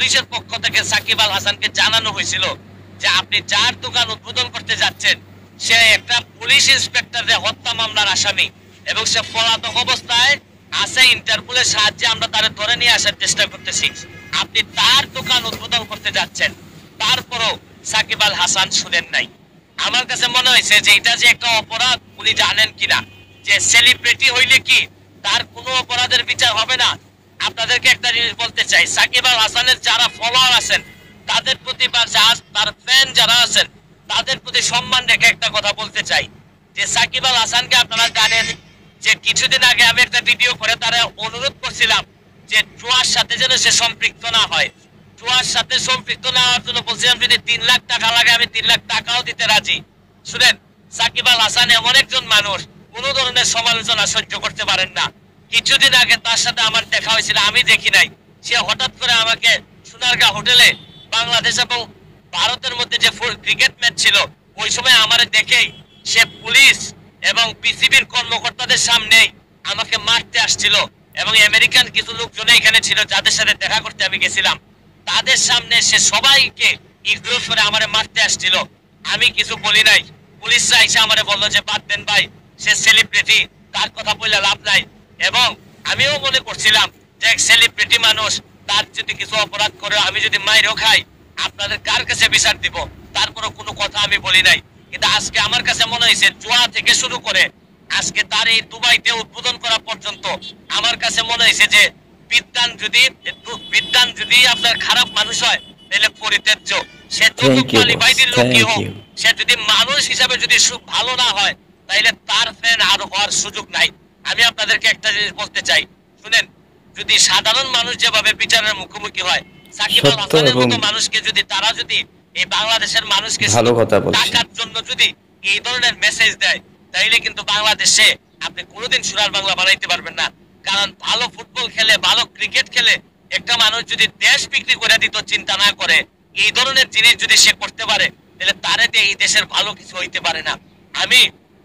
পুলিশের পক্ষ থেকে সাকিব আল হাসানকে জানানো হয়েছিল যে আপনি যার দোকান উদ্বোধন করতে যাচ্ছেন সে একটা পুলিশ ইন্সপেক্টরের হত্যা মামলার আসামি এবং সে পলাতক অবস্থায় আছে। ইন্টারপোলের সাহায্যে আমরা তারে ধরে নিয়ে আসার চেষ্টা করতেছি। আপনি তার দোকান উদ্বোধন করতে যাচ্ছেন, তারপরও সাকিব আল হাসান শুনেন নাই। আমার কাছে মনে হয়েছে যে এটা যে একটা অপরাধ, উনি জানেন কিনা যে সেলিব্রিটি হইলে কি তার কোনো অপরাধের বিচার হবে না। আপনাদেরকে একটা জিনিস বলতে চাই, সাকিব আল হাসানের যারা ফলোয়ার আছেন তাদের প্রতি বা তার ফ্যান যারা আছেন তাদের প্রতি সম্মান রেখে একটা কথা বলতে চাই যে সাকিব আল হাসানকে আপনারা জানেন যে কিছুদিন আগে আমি একটা ভিডিও করে তারা অনুরোধ করছিলাম যে জুয়ার সাথে যেন সে সম্পৃক্ত না হয়। জুয়ার সাথে সম্পৃক্ত না হওয়ার জন্য বলছিলাম যদি 3 লাখ টাকা লাগে আমি 3 লাখ টাকাও দিতে রাজি। শুনেন, সাকিব আল হাসান এমন একজন মানুষ কোন ধরনের সমালোচনা সহ্য করতে পারেন না। কিছুদিন আগে তার সাথে আমার দেখা হয়েছিল, আমি দেখি নাই। সে হঠাৎ করে আমাকে সোনারগাঁ হোটেলে বাংলাদেশ এবং ভারতের মধ্যে যে ক্রিকেট ম্যাচ ছিল ওই সময় আমার দেখেই সে পুলিশ এবং বিসিবির কর্মকর্তাদের সামনে আমাকে মারতে আসছিল এবং আমেরিকান কিছু লোকজন এখানে ছিল যাদের সাথে দেখা করতে আমি গেছিলাম। তাদের সামনে সে সবাইকে ইগনোর করে আমারে মারতে আসছিল। আমি কিছু বলি নাই। পুলিশরা এসে আমারে বললো যে বাদ দেন ভাই, সে সেলিব্রিটি, তার কথা বললে লাভ নাই। এবং আমিও মনে করছিলাম যে এক সেলিব্রিটি মানুষ, তার যদি কিছু অপরাধ করে আমি যদি মাইরও খাই আপনাদের কার কাছে বিচার দিব, তারপরও কোনো কথা আমি বলি নাই। কিন্তু আজকে আমার কাছে মনে হয়েছে জুয়া থেকে শুরু করে আজকে তার এই দুবাইতে উদ্বোধন করা পর্যন্ত আমার কাছে মনে হয়েছে যে বিদ্যান যদি আপনার খারাপ মানুষ হয় তাহলে পরিত্যাজ্য। সে কোয়ালিফাইড লোকই হোক, সে যদি মানুষ হিসাবে যদি ভালো না হয় তাহলে তার ফ্যান আর হওয়ার সুযোগ নাই। আমি আপনাদেরকে একটা জিনিস বলতে চাই, শুনেন, যদি সাধারণ মানুষ যেভাবে বিচারের মুখোমুখি হয়, সাকিব আল হাসানের মতো মানুষকে যদি তারা যদি এই বাংলাদেশের মানুষকে টাকার জন্য যদি এই ধরনের মেসেজ দেয় তাইলে কিন্তু বাংলাদেশে আপনি কোনোদিন সোনার বাংলা বানাইতে পারবেন না। কারণ ভালো ফুটবল খেলে, ভালো ক্রিকেট খেলে একটা মানুষ যদি দেশ বিক্রি করে দিত চিন্তা না করে, এই ধরনের জিনিস যদি সে করতে পারে তাহলে তারে দিয়ে এই দেশের ভালো কিছু হইতে পারে না। আমি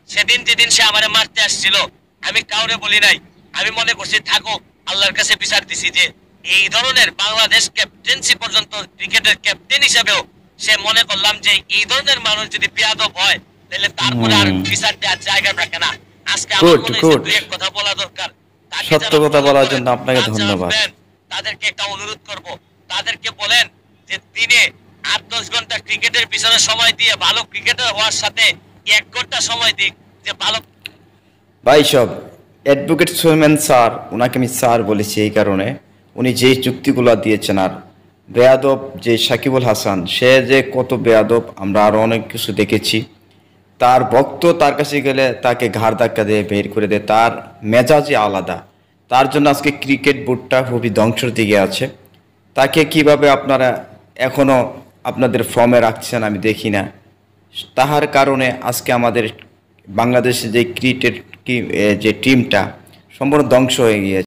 সেদিন যেদিন সে আমারে মারতে আসছিল আমি কাউরে বলি নাই। আমি মনে করছি থাকো, আল্লাহর কাছে বিচার দিছি যে এই ধরনের বাংলাদেশ ক্যাপ্টেন্সি পর্যন্ত ক্রিকেটের ক্যাপ্টেন হিসেবেও সে মনে করলাম যে এই ধরনের মানুষ যদি বেয়াদব হয় তাহলে তারপরে আর বিচার দেওয়ার জায়গা থাকে না। আজকে আমার মনে হচ্ছে দুই এক কথা বলা দরকার। সত্য কথা বলার জন্য আপনাকে ধন্যবাদ। তাদেরকে একটা অনুরোধ করব, তাদেরকে বলেন যে দিনে 8-10 ঘন্টা ক্রিকেটের পিছনে সময় দিয়ে ভালো ক্রিকেটার হওয়ার সাথে 1 ঘন্টা সময় দিক যে ভালো। ভাই সব অ্যাডভোকেট সুলেমান স্যার, ওনাকে আমি স্যার বলেছি এই কারণে উনি যেই যুক্তিগুলো দিয়েছেন। আর বেয়াদব যে সাকিবুল হাসান, সে যে কত বেয়াদব আমরা আরও অনেক কিছু দেখেছি। তার ভক্ত তার কাছে গেলে তাকে ঘাড় ধাক্কা দিয়ে বের করে দেয়, তার মেজাজই আলাদা। তার জন্য আজকে ক্রিকেট বোর্ডটা খুবই ধ্বংসের দিকে আছে। তাকে কিভাবে আপনারা এখনও আপনাদের ফর্মে রাখছেন আমি দেখি না। তাহার কারণে আজকে আমাদের বাংলাদেশে যে ক্রিকেট যে টিমটা সম্পূর্ণ ধ্বংস হয়ে গিয়েছে।